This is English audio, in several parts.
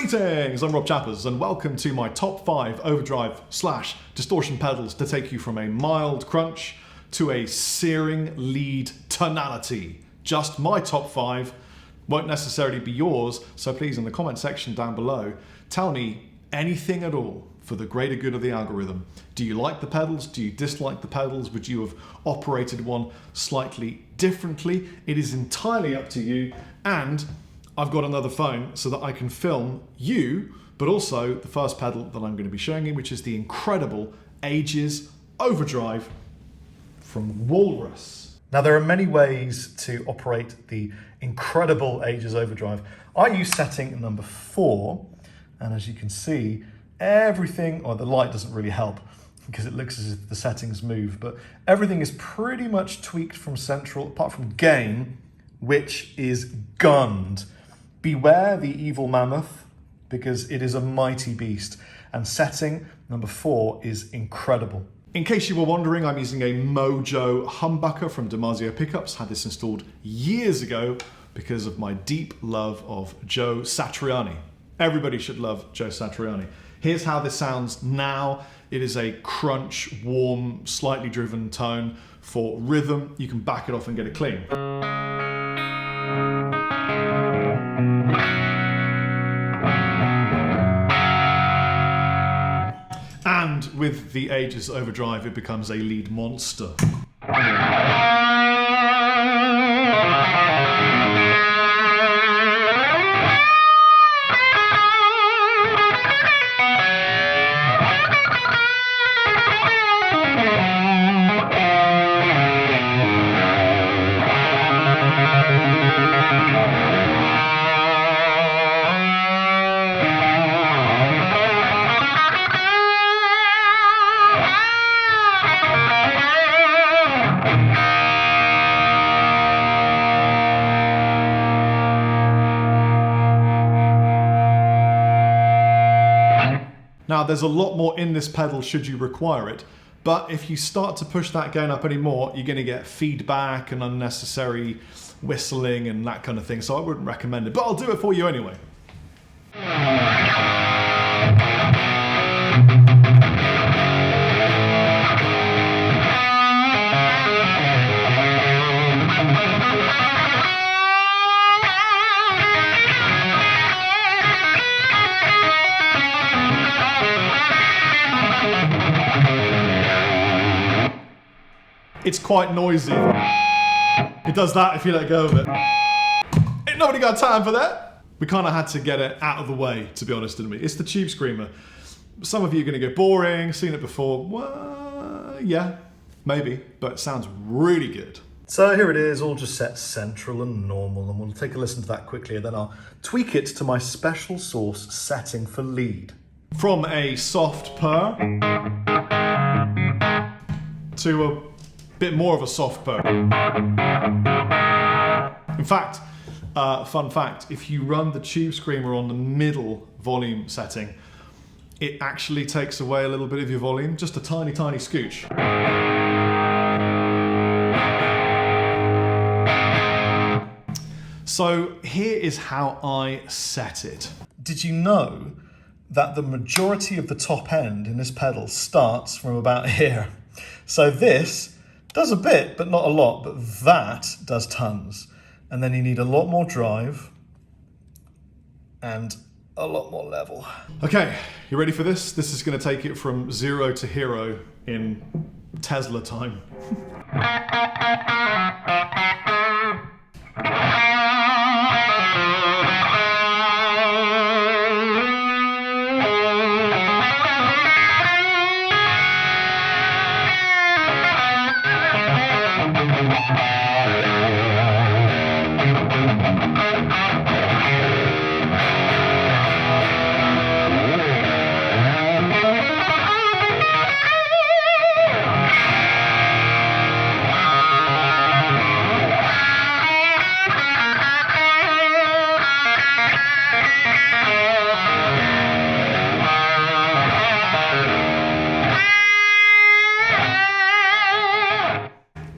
Greetings, I'm Rob Chappers and welcome to my top 5 overdrive / distortion pedals to take you from a mild crunch to a searing lead tonality. Just my top 5, won't necessarily be yours, so please in the comment section down below, tell me anything at all for the greater good of the algorithm. Do you like the pedals? Do you dislike the pedals? Would you have operated one slightly differently? It is entirely up to you, and I've got another phone so that I can film you, but also the first pedal that I'm going to be showing you, which is the incredible Ages Overdrive from Walrus. Now there are many ways to operate the incredible Ages Overdrive. I use setting number 4, and as you can see, everything, or the light doesn't really help because it looks as if the settings move, but everything is pretty much tweaked from central, apart from gain, which is gunned. Beware the evil mammoth, because it is a mighty beast, and setting number 4 is incredible. In case you were wondering, I'm using a Mojo humbucker from DiMarzio Pickups. Had this installed years ago because of my deep love of Joe Satriani. Everybody should love Joe Satriani. Here's how this sounds now. It is a crunch, warm, slightly driven tone. For rhythm, you can back it off and get it clean. And with the Ages Overdrive, it becomes a lead monster. Now there's a lot more in this pedal should you require it, but if you start to push that gain up anymore, you're going to get feedback and unnecessary whistling and that kind of thing, so I wouldn't recommend it, but I'll do it for you anyway. It's quite noisy. It does that if you let go of it. Ain't nobody got time for that. We kind of had to get it out of the way, to be honest with me. It's the Tube Screamer. Some of you are going to go boring, seen it before. Well, yeah, maybe, but it sounds really good. So here it is, all just set central and normal, and we'll take a listen to that quickly, and then I'll tweak it to my special sauce setting for lead. From a soft purr to a bit more of a soft purr. In fact, fun fact, if you run the Tube Screamer on the middle volume setting, it actually takes away a little bit of your volume, just a tiny, tiny scooch. So here is how I set it. Did you know that the majority of the top end in this pedal starts from about here? So this does a bit, but not a lot, but that does tons. And then you need a lot more drive and a lot more level. Okay, you ready for this? This is going to take it from 0 to hero in Tesla time.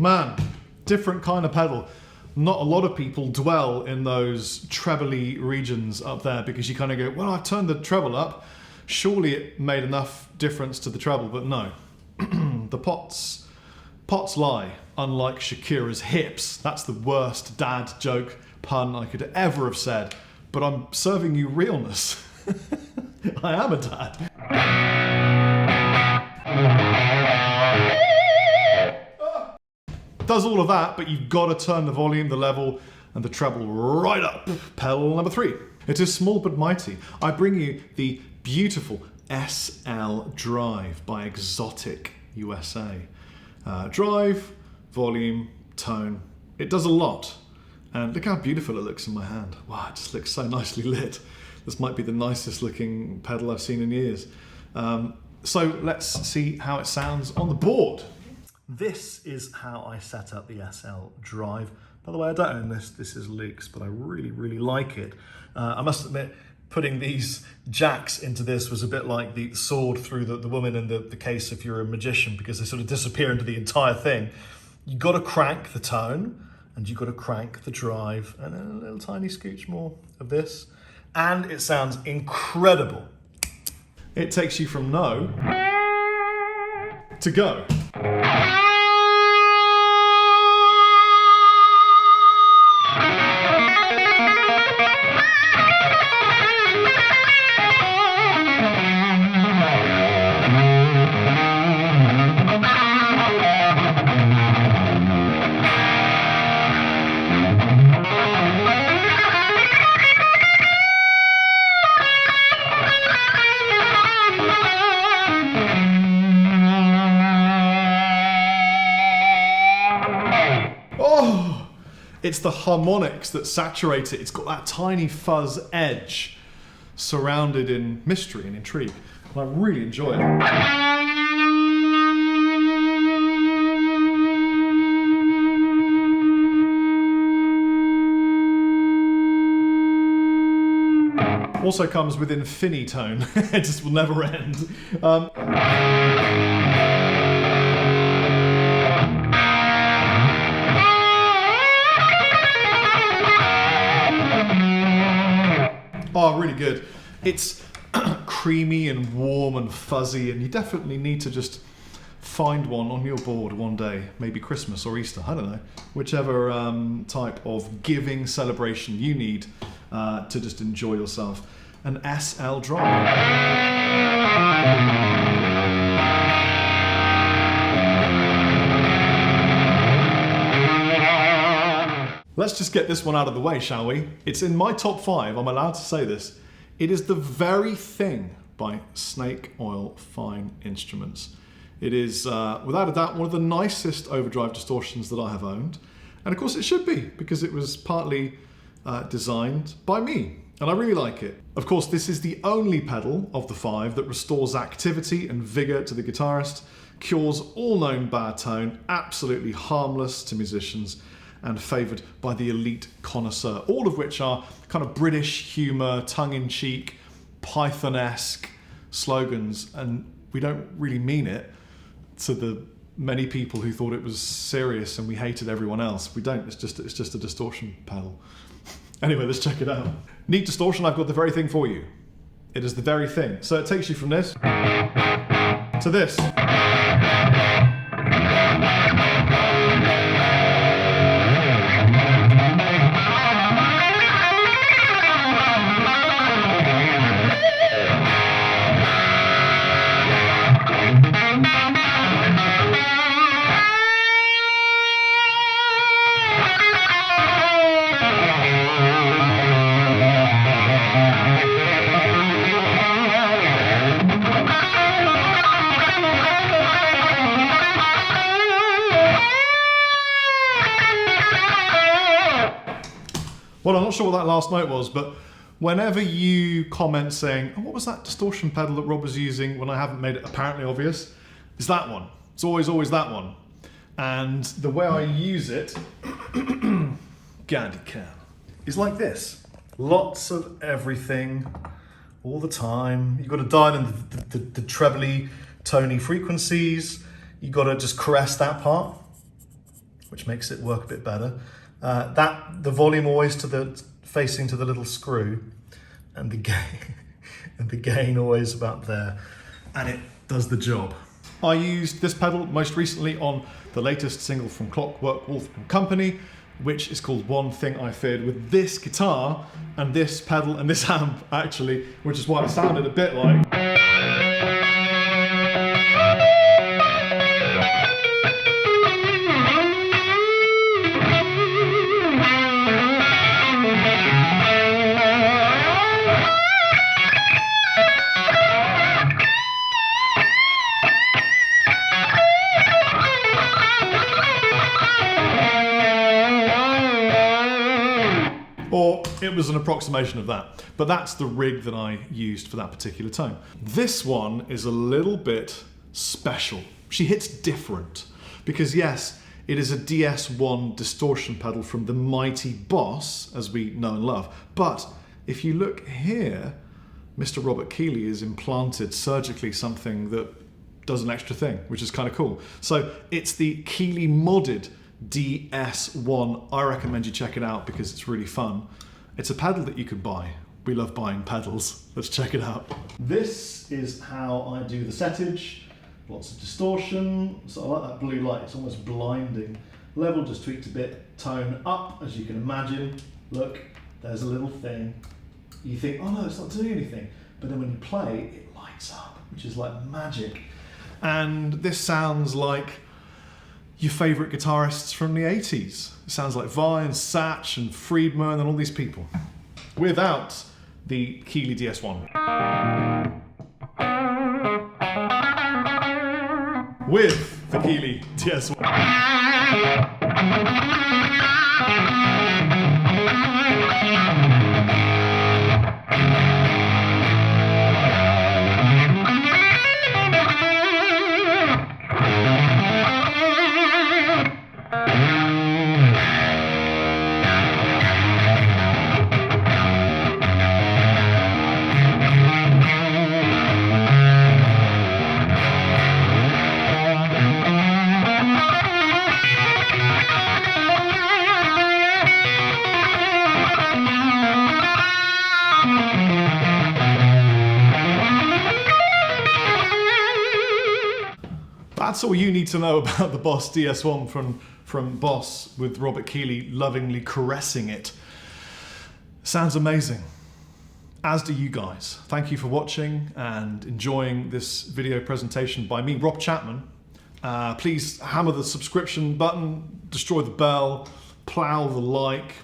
Man, different kind of pedal. not a lot of people dwell in those trebly regions up there, because you kind of go, well, I've turned the treble up, surely it made enough difference to the treble, but no. The pots lie, unlike Shakira's hips. That's the worst dad joke pun I could ever have said, but I'm serving you realness. I am a dad. Does all of that, but you've got to turn the volume, the level, and the treble right up. Pedal number 3. It is small but mighty. I bring you the beautiful SL Drive by Exotic USA. Drive, volume, tone. It does a lot. And look how beautiful it looks in my hand. Wow, it just looks so nicely lit. This might be the nicest looking pedal I've seen in years. So let's see how it sounds on the board. This is how I set up the SL Drive. By the way, I don't own this. This is Luke's, but I really, really like it. I must admit, putting these jacks into this was a bit like the sword through the woman in the case if you're a magician, because they sort of disappear into the entire thing. You've got to crank the tone, and you've got to crank the drive, and a little tiny scooch more of this. And it sounds incredible. It takes you from no to go. It's the harmonics that saturate it. It's got that tiny fuzz edge surrounded in mystery and intrigue. And I really enjoy it. Also comes with infinity tone. It just will never end. Oh, really good. It's creamy and warm and fuzzy, and you definitely need to just find one on your board one day, maybe Christmas or Easter, I don't know, whichever type of giving celebration you need to just enjoy yourself. An SL Drive. Let's just get this one out of the way, shall we? It's in my top 5, I'm allowed to say this. It is The Very Thing by Snake Oil Fine Instruments. It is, without a doubt, one of the nicest overdrive distortions that I have owned. And of course it should be, because it was partly designed by me. And I really like it. Of course, this is the only pedal of the 5 that restores activity and vigor to the guitarist, cures all known bad tone, absolutely harmless to musicians, and favoured by the elite connoisseur, all of which are kind of British humour, tongue-in-cheek, Python-esque slogans, and we don't really mean it to the many people who thought it was serious and we hated everyone else. We don't, it's just a distortion pedal. Anyway, let's check it out. Neat distortion, I've got the very thing for you. It is the very thing. So it takes you from this to this. Well, I'm not sure what that last note was, but whenever you comment saying, oh, what was that distortion pedal that Rob was using when I haven't made it apparently obvious, it's that one. It's always that one. And the way I use it, BadCat, is like this. Lots of everything, all the time. You've got to dial in the trebly, tony frequencies. You've got to just caress that part, which makes it work a bit better. The volume always facing to the little screw, and the gain, and the gain always about there, and it does the job. I used this pedal most recently on the latest single from Clockwork Wolf & Company, which is called One Thing I Feared, with this guitar and this pedal and this amp actually, which is why it sounded a bit like. Or it was an approximation of that. But that's the rig that I used for that particular tone. This one is a little bit special. She hits different because yes, it is a DS1 distortion pedal from the mighty Boss, as we know and love. But if you look here, Mr. Robert Keeley has implanted surgically something that does an extra thing, which is kind of cool. So it's the Keeley modded DS1. I recommend you check it out because it's really fun. It's a pedal that you could buy. We love buying pedals. Let's check it out. This is how I do the settage. Lots of distortion. So I like that blue light. It's almost blinding. Level just tweaked a bit. Tone up, as you can imagine. Look, there's a little thing. You think, oh no, it's not doing anything. But then when you play, it lights up, which is like magic. And this sounds like your favourite guitarists from the 80s. It sounds like Vai and Satch and Friedman and all these people. Without the Keeley DS1. With the Keeley DS1. That's all you need to know about the Boss DS1 from Boss, with Robert Keeley lovingly caressing it. Sounds amazing. As do you guys. Thank you for watching and enjoying this video presentation by me, Rob Chapman. Please hammer the subscription button, destroy the bell, plow the like,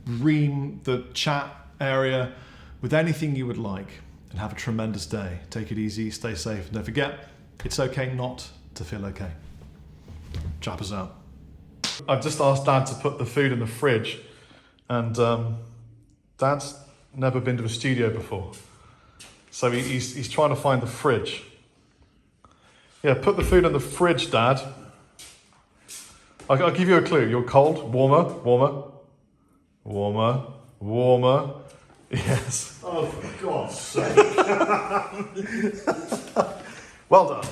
ream the chat area with anything you would like, and have a tremendous day. Take it easy, stay safe, and don't forget, it's okay not to feel okay. Chappers out. I've just asked Dad to put the food in the fridge, and Dad's never been to a studio before, so he's trying to find the fridge. Yeah, put the food in the fridge, Dad. I'll give you a clue. You're cold. Warmer, warmer, warmer, warmer. Yes. Oh, for God's sake. Well done.